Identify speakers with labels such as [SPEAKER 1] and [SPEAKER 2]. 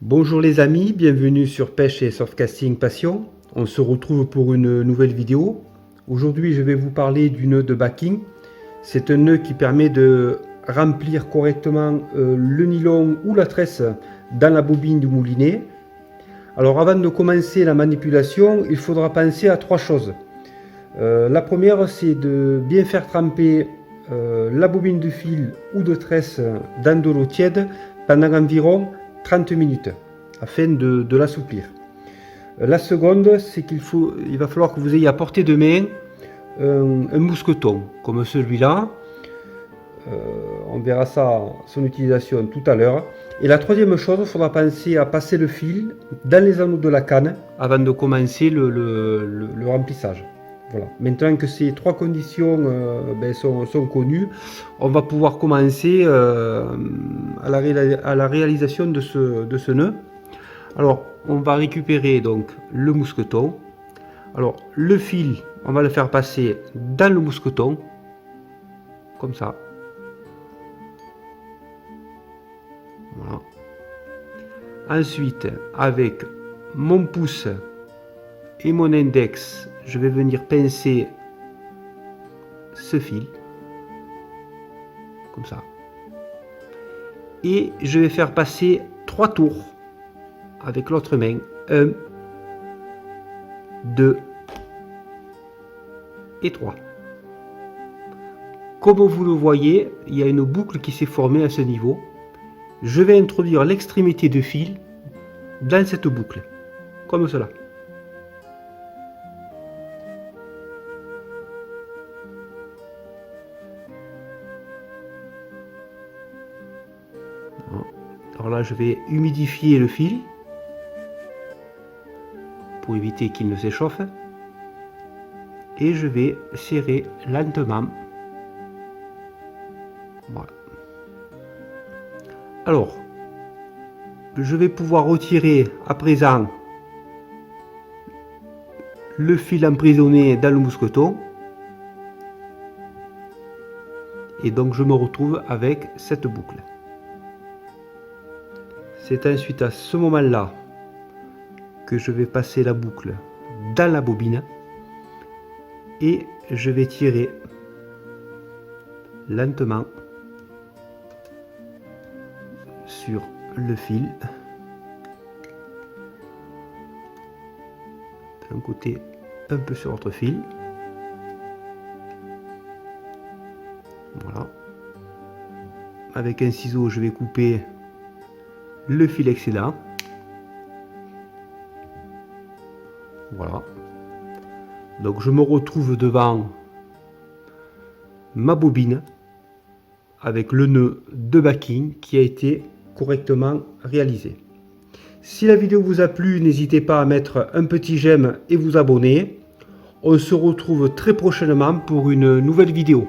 [SPEAKER 1] Bonjour les amis, bienvenue sur Pêche et Softcasting Passion. On se retrouve pour une nouvelle vidéo. Aujourd'hui je vais vous parler du nœud de backing. C'est un nœud qui permet de remplir correctement le nylon ou la tresse dans la bobine du moulinet. Alors avant de commencer la manipulation, il faudra penser à trois choses. La première, c'est de bien faire tremper la bobine de fil ou de tresse dans de l'eau tiède pendant environ 30 minutes afin de l'assouplir. La seconde, c'est il va falloir que vous ayez à portée de main un mousqueton comme celui-là. On verra ça, son utilisation tout à l'heure. Et la troisième chose, il faudra penser à passer le fil dans les anneaux de la canne avant de commencer le remplissage. Voilà. Maintenant que ces trois conditions sont connues, on va pouvoir commencer à la réalisation de ce nœud. Alors, on va récupérer donc le mousqueton. Alors, le fil, on va le faire passer dans le mousqueton, comme ça. Voilà. Ensuite, avec mon pouce et mon index, je vais venir pincer ce fil, comme ça. Et je vais faire passer 3 tours avec l'autre main. 1, 2 et 3. Comme vous le voyez, il y a une boucle qui s'est formée à ce niveau. Je vais introduire l'extrémité de fil dans cette boucle, comme cela. Alors là, je vais humidifier le fil pour éviter qu'il ne s'échauffe. Et je vais serrer lentement. Voilà. Alors, je vais pouvoir retirer à présent le fil emprisonné dans le mousqueton. Et donc je me retrouve avec cette boucle. C'est ensuite à ce moment-là que je vais passer la boucle dans la bobine et je vais tirer lentement sur le fil d'un côté, un peu sur l'autre fil. Voilà. Avec un ciseau, je vais couper le fil excédent. Voilà. Donc je me retrouve devant ma bobine avec le nœud de backing qui a été correctement réalisé. Si la vidéo vous a plu, n'hésitez pas à mettre un petit j'aime et vous abonner. On se retrouve très prochainement pour une nouvelle vidéo.